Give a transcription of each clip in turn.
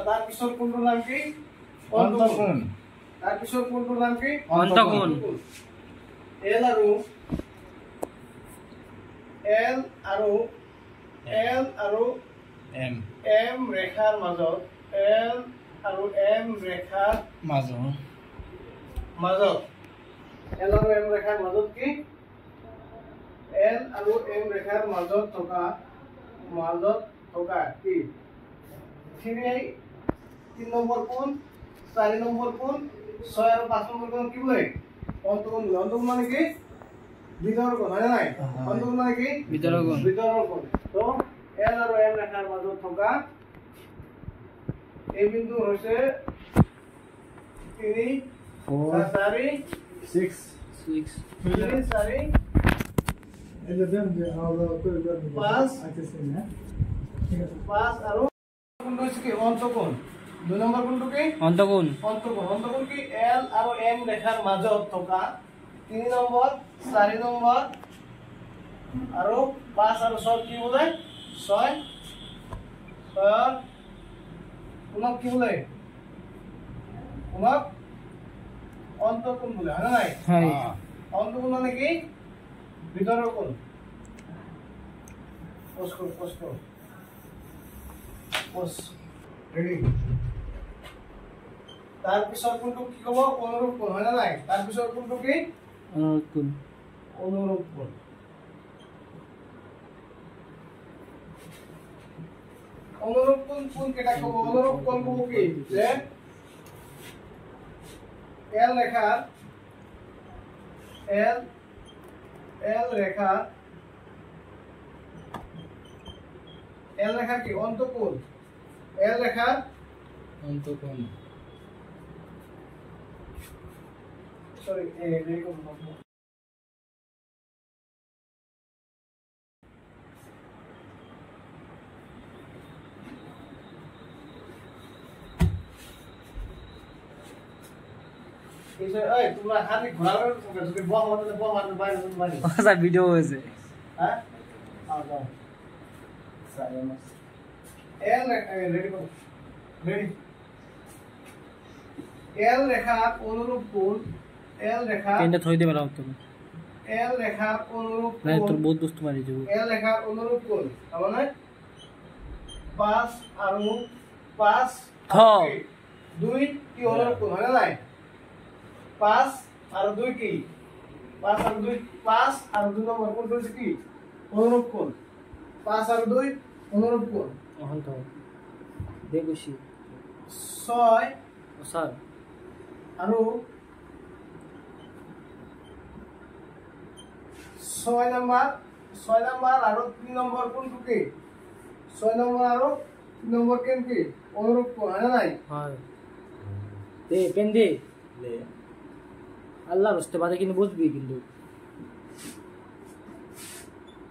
তাৰ পিছৰ কোণটোৰ নাম কি অন্তকোণ তাৰ পিছৰ কোণটোৰ নাম কি অন্তকোণ এল আৰু এম ৰেখাৰ মাজত এল আৰু এম ৰেখাৰ মাজত এল আৰু এম ৰেখাৰ মাজত কি এল আৰু এম ৰেখাৰ মাজত থকা কি 3 নম্বৰ কোণ 4 নম্বৰ কোণ 6 আৰু 5 নম্বৰ কোণ কি বলে অন্তকোণ মানে কি ভিতৰৰ কোণ হয় নাই অন্তকোণ মানে কি ভিতৰৰ কোণ তো এল আৰু এম ৰেখাৰ মাজত থকা এই বিন্দু হৈছে 3 4 6 আৰু কোণটো হৈছে কি অন্তকোণ 2 নম্বৰ কোণটো কি অন্তকোণ কি এল আৰু এম ৰেখাৰ মাজত থকা 3 নম্বৰ 4 নম্বৰ আৰু 5 আৰু 6 কি বলে 6 কোণক কি বলে কোণক অন্তকোণ বলে হয় নাই অন্তকোণ মানে কি ভিতৰৰ কোণ ৰেডি তাৰ পিছৰ কোণটো কি হ'ব অনুৰূপ কোণ হয় নাই তাৰ পিছৰ কোণটো কি অনুৰূপ কোণ কোন কেটা কব অনুরূপ কোণ কব কি যে এল রেখা কি অন্তকোণ এল রেখার অন্তকোণ সরি এই কোণ তোমরা হাতে ঘোরার যদি বহ বাইরে ভিডিও হয়েছে হ্যাঁ এল রেখার অনুরূপ কোণ এল রেখার অনুরূপ নাই তোর বহুত বস্তু মারি যাব এল রেখার অনুরূপ কোণ মানে 5 আৰু 5 2 কি অনুৰূপ কোণ হয় নাই 5 আৰু 2 কি 5 আৰু 2 নম্বৰ কোণটো হৈছে কি অনুৰূপ কোণ 5 আৰু 2 অনুৰূপ কোণ এখন তো দেখছি 6 স্যাৰ আৰু 6 নম্বৰ আৰু 3 নম্বৰ কোণটো কি 6 নম্বৰ আৰু 3 নম্বৰ কোণ কি অনুরূপ কোণ হয় নাই হয় দে পেন দে আল্লাহ বুঝতে পারে কিন্তু বুঝবি কিন্তু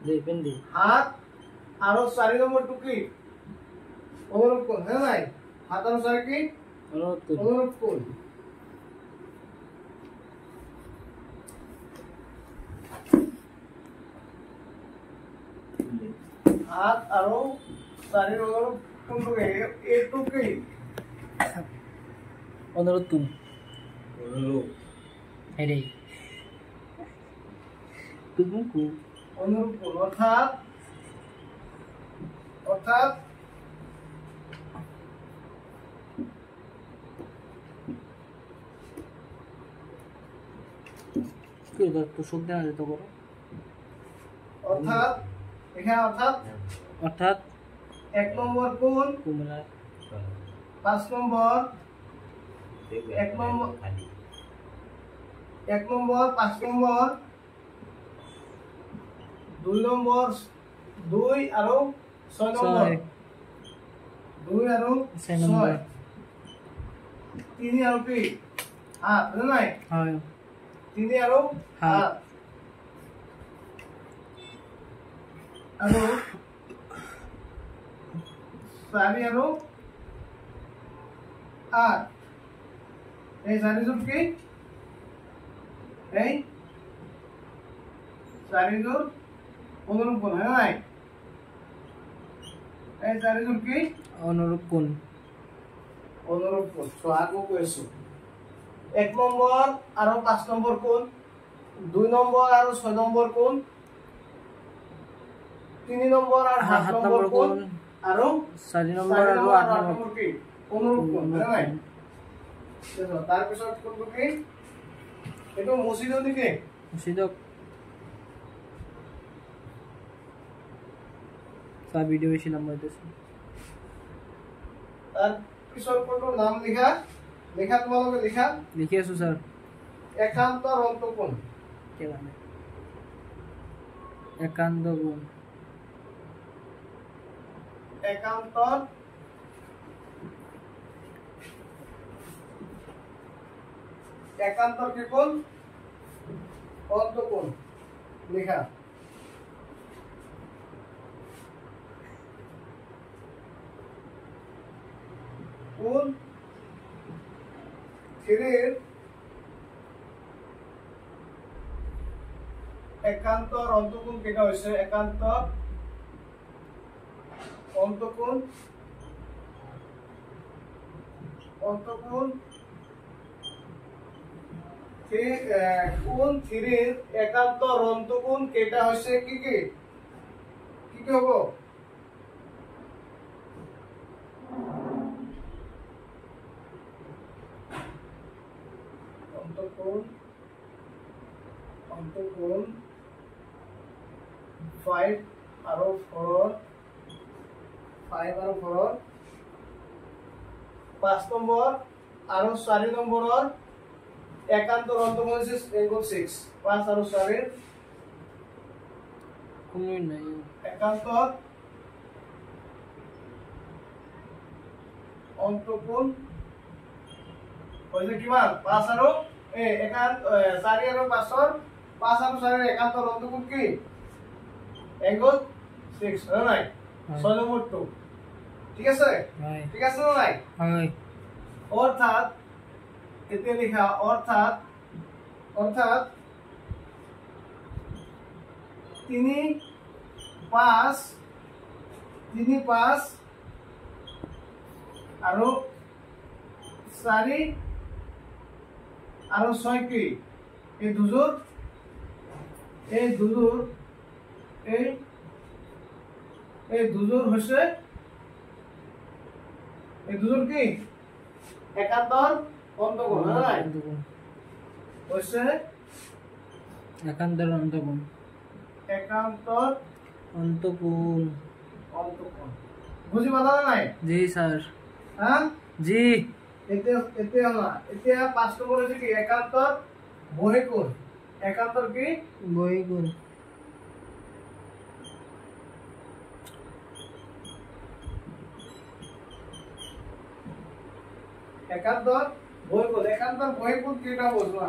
দে পেন দে হাত আৰু 4 নম্বৰ টুকি অনুৰূপ কোণ হয় নাই হাত আৰু 4 কি অনুৰূপ কোণ হাত আৰু 4 অনুরূপ কোণটো এইটো কি অনুরোধ কোণ হেরে তুমি অনুরূপ কোণ অর্থাৎ কি তো সুখ দেনা যেত করো অর্থাৎ 1 নম্বর কোণ কুমলা 5 নম্বর 1 নম্বর 5 নম্বর 2 নম্বর 2 আৰু 6 নম্বৰ 2 আৰু 6 নম্বৰ 3 আৰু কি হাত নাই হয় 3 আৰু হাত আৰু 4 আৰু 8 এই 4 যোগ কি এই 4 যোগ অনুরূপ কোণ হয় নাই এই 4 যোগ কি অনুরূপ কোণ অনুরূপ কোণ সো আগো কইছো 1 নম্বর আর 5 নম্বর কোণ 2 নম্বর আর 6 নম্বর কোণ 3 নম্বর আর 7 নম্বর কোণ আর 4 নম্বর আর 8 নম্বর কি অনুরূপ কোণ নাই দেখো তার পিছত কোনটো কি এটো মুছিদ দিকে মুছিদক সব ভিডিও বেশি লম্বা হইতেছে তার পিছত কোনটো নাম লেখা লেখা তোমালোকে লেখা লিখি আছো স্যার একান্তর অন্তঃকোণ কে জানে একান্তর কোণ একান্তর একান্তর কি কোণ অন্তঃকোণ লেখা কোণ থিরের একান্তর অন্তঃকোণ কেটা হইছে একান্তর অন্তঃকোণ অন্তঃকোণ কোণ থিরের একান্তর অন্তঃকোণ কেটা হইছে কি কি কি কি হবো অন্তঃকোণ অন্তঃকোণ 5 আর 4 5 আর 4 5 নম্বর আর 4 নম্বরর একান্তর অন্তঃকোণ হইছে এঙ্গল 6 5 আর 4 এর কোনই নাই একান্তর অন্তঃকোণ হইছে কিমান 5 আর একান্ত 4 আর 5 আর 5 আর 4 এর একান্তর অন্তঃকোণ কি এঙ্গল 6 না নাই 6 নম্বর 2 ঠিক আছে ঠিক আছে না নাই হয় অর্থাৎ এতে লেখা অর্থাৎ অর্থাৎ 3 5 আর 4 আর 6 কি এই দুজোর এই দুজোর হচ্ছে এই দুজোর কি একান্তর অন্তঃকোণ না হচ্ছে একান্তর অন্তঃকোণ একান্তর অন্তঃকোণ অন্তঃকোণ বুঝি পালা নাই জি স্যার হ্যাঁ জি এতে না এতে 5 নম্বর হচ্ছে কি একান্তর বহিঃকোণ একান্তর কি বহিঃকোণ একান্তর বহিঃকোণ একান্তর বহিঃকোণ কিটা বুঝবা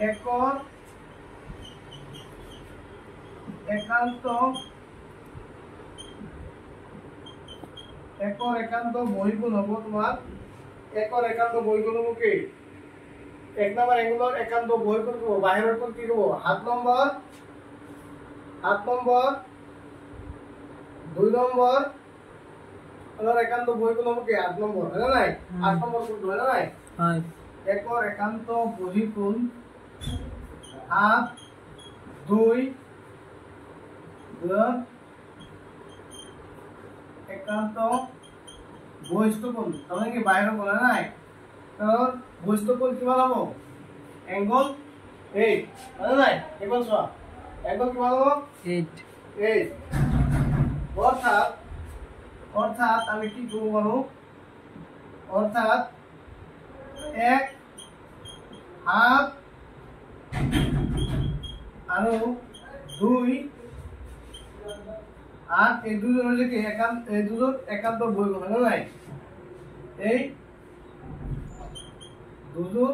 একর একান্ত বহিঃকোণ হবো তোমার একর একান্ত বহিঃকোণ হবো কি 1 নম্বর অ্যাঙ্গুলার একান্ত বহিঃকোণ হবো বাহিরের কোণ কি হবো 7 নম্বর 2 নম্বর আর একান্ত বহিঃকোণ হবো কি 8 নম্বর হয় না নাই 8 নম্বর কোণ হয় না নাই হয় একর একান্ত বহিঃকোণ 8 2 একান্ত বহিস্থ কোণ তাহলে কি বাইরে কোণ নাই কারণ বহিস্থ কোণ কিমান হবো অ্যাঙ্গল 8 হয় নাই এবার সব অ্যাঙ্গল কিমান হবো 8 অর্থাৎ আমি কি করব বলো অর্থাৎ 1 হাত আর 2 আর এই দুজন হচ্ছে কি এই দুজন একান্তর বহিঃকোণ হয় নাই এই দুজন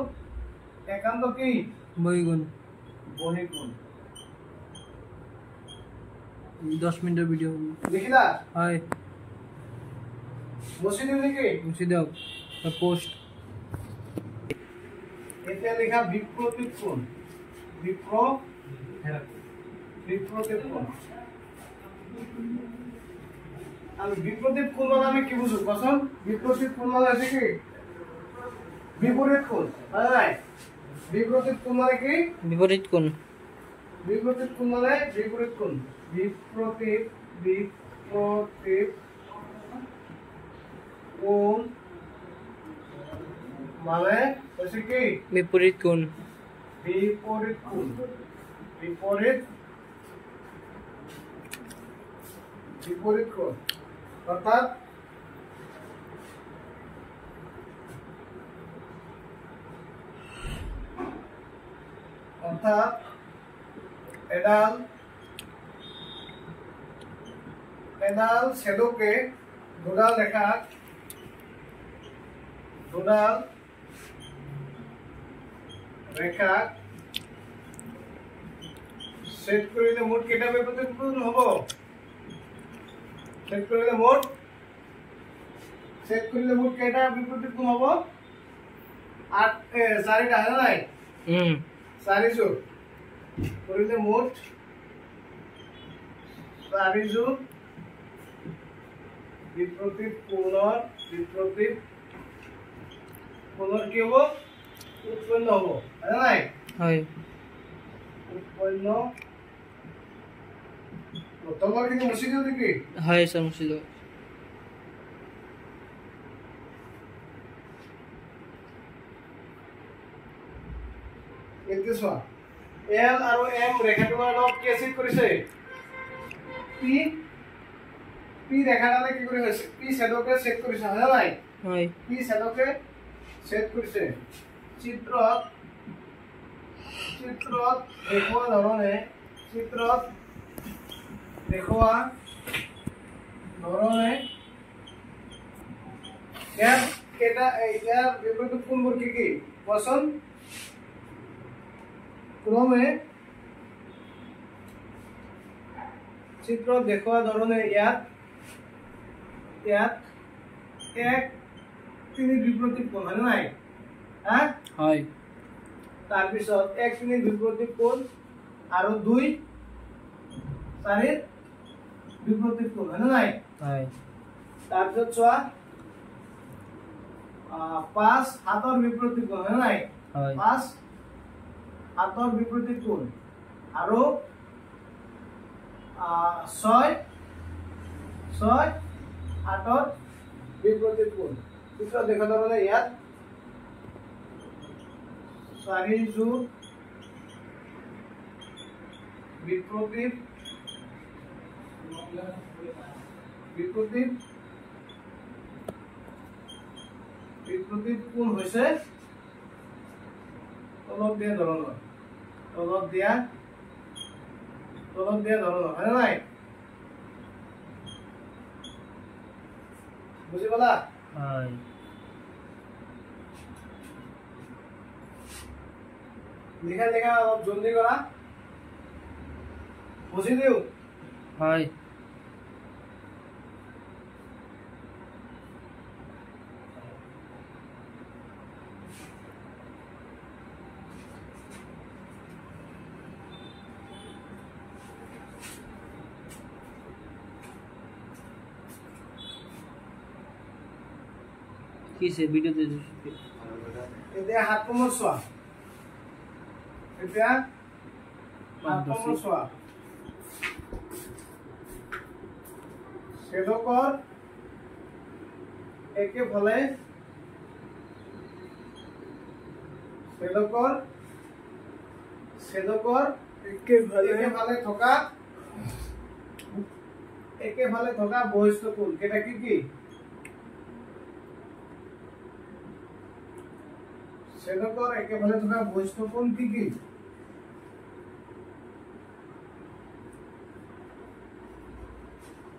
একান্ত কি বহিঃকোণ 10 মিনিটের ভিডিও দেখিলা হয় বসে দিও নাকি মুছিদক পোস্ট এতে লেখা বিপ্রতীপ কোণ বিপ্রতীপ কোণ আমি বিপরীত কোণ মানে আমি কি বুঝো কোন বিপরীত কোণ মানে আছে কি বিপরীত কোণ মানে নাই বিপরীত কোণ মানে কি বিপরীত কোণ বিপরীত কোণ মানে বিপরীত কোণ বিপরীত কোণ মানে হচ্ছে কি বিপরীত কোণ বিপরীত কোণ বিপরীত বিপরীত কোণ অর্থাৎ এডাল শ্যাডোকে দুডাল রেখা সেট কৰিলে মোট কেইটা বিপৰীত কোণ হ'ব সেট কৰিলে মোট কেইটা বিপৰীত কোণ হ'ব 8 4টা হয় নাই 4 যোগ কৰিলে মোট 4 যোগ বিপৰীত কোণৰ কি হ'ব উৎপন্ন হ'ব হয় নাই হয় উৎপন্ন তলৰ কি মুছি দিও নেকি হয় স্যাৰ মুছি দাও এতিয়া চোৱা এল আৰু এম ৰেখাটোৰ লগ কি আছিল কৰিছে পি ৰেখাডালে কি কৰি হৈছে পি শ্যাডোকে সেট কৰিছে হয় নাই হয় পি শ্যাডোকে সেট কৰিছে চিত্ৰত দেখুৱা ধৰণে ইয়াৰ বিপৰীত কোণবোৰ কি কোৱাচোন ক্ৰমে চিত্ৰত দেখুৱা ধৰণে ইয়াত এক তিনি বিপৰীত কোণ হয় নাই হা হয় তাৰ পিছত এক তিনি বিপৰীত কোণ আৰু 2 4 বিপৰীত কোণ হয় নাই হয় তাৰ পিছত চোৱা 5 7ৰ বিপৰীত কোণ হয় নাই হয় 5 7ৰ বিপৰীত কোণ আৰু 6 8ৰ বিপৰীত কোণ পিছত দেখা ধৰণে ইয়াত 4 যোগ বিপৰীত কোণ হৈছে তলত দিয়া ধৰণৰ হয় নাই বুজি পালা হয় লিখা অলপ জলদি কৰা বুজি দিও হয় কিছে ভিডিওতে এতিয়া 7 নম্বৰ চোৱা এতিয়া 7 নম্বৰ চোৱা শ্যাডোকৰ একেফালে থকা বহিষ্ঠ কোণ কেইটা কি শ্যাডোকৰ একেফালে থকা বহিষ্ঠ কোণ কি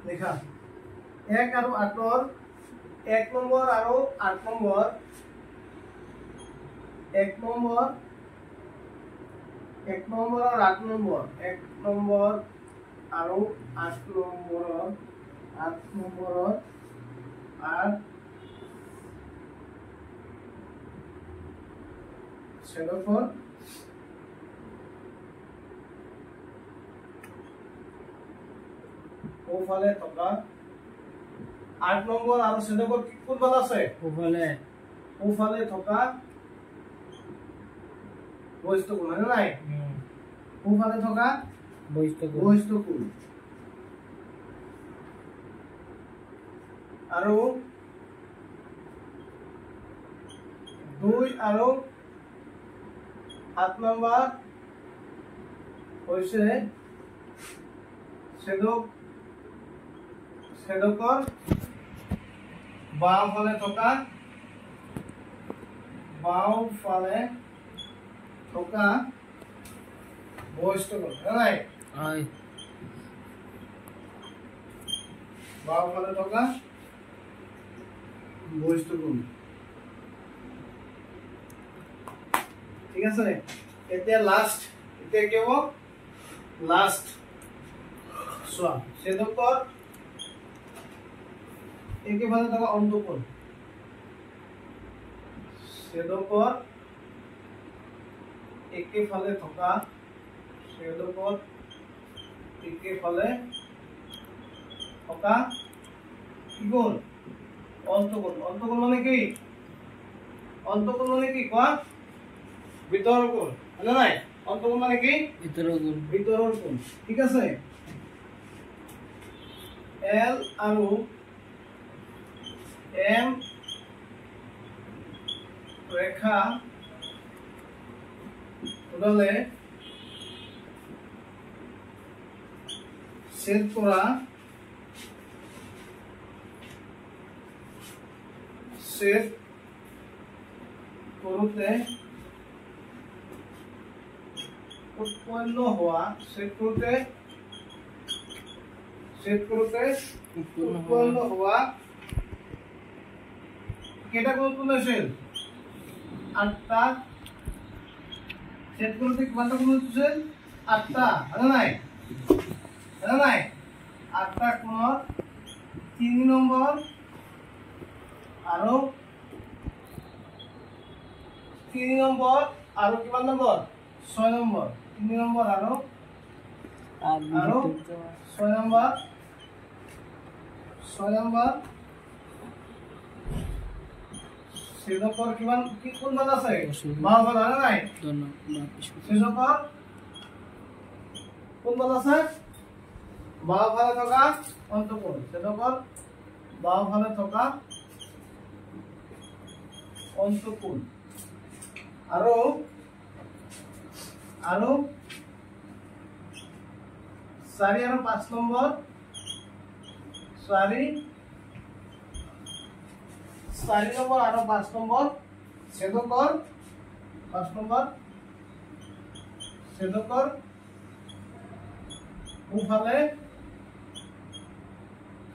দেখা 1 আৰু 8ৰ 1 নম্বৰ আৰু 8 নম্বৰ 1 নম্বৰ আৰু 8 নম্বৰ 1 নম্বৰ আৰু 8 নম্বৰৰ 8 শ্যাডোকৰ ওফালে থকা 8 নম্বৰ আৰু ছেদকৰ কোনফালে আছে ওফালে সোঁফালে থকা বহিস্থ কোণ হয় নাই সোঁফালে থকা বহিস্থ কোণ আৰু 2 আৰু 7 নম্বৰ হৈছে ছেদকৰ বাওঁফালে থকা বহিস্থ কোণ হয় নাই হয় বাওঁফালে থকা বহিস্থ কোণ ঠিক আছে এতিয়া লাষ্ট এতিয়া কি হ'ব লাষ্ট চোৱা ছেদকৰ একেফালে থকা অন্তঃকোণ ছেদকৰ একেফালে থকা কি কোণ অন্তঃকোণ অন্তঃকোণ মানে কি কোৱা ভিতৰৰ কোণ হয়নে নাই অন্তঃকোণ মানে কি ভিতৰৰ কোণ ঠিক আছে এল আৰু এম ৰেখা ওলালে ছেদ কৰা ছেদ কৰোঁতে উৎপন্ন হোৱা কেইটা কোণ উৎপন্ন হৈছিল 8টা ছেদ কৰোঁতে কিমানটা কোণ হৈছিল 8টা হয় নাই 8টা কোণৰ 3 নম্বৰ আৰু 3 নম্বৰ আৰু কিমান নম্বৰ 6 নম্বৰ 3 নম্বৰ আৰু 6 নম্বৰ ছেদকৰ কি কোণফালে আছে বাওঁফালে হয় নাই ছেদকৰ কোনফালে আছে বাওঁফালে থকা অন্তঃকোণ ছেদকৰ বাওঁফালে থকা অন্তঃকোণ আৰু 4 আৰু 5 নম্বৰ 4 নম্বৰ আৰু 5 নম্বৰ ছেদকৰ 5 নম্বৰ ছেদকৰ সোঁফালে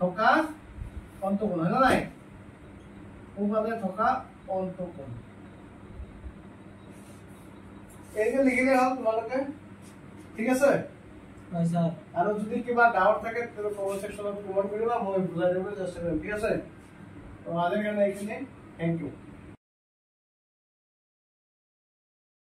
থকা অন্তঃকোণ হয় নাই সোঁফালে থকা অন্তঃকোণ এইটো লিখিলে হ'ল তোমালোকে ঠিক আছে হয় স্যার আৰু যদি কিবা ডাউট থাকে তেনে কমেন্ট সেকশনত কমেন্ট কৰিবা মই বুজাই দিবলৈ চেষ্টা কৰিম ঠিক আছে তো আজিৰ কাৰণে এইখিনি থ্যাংক ইউ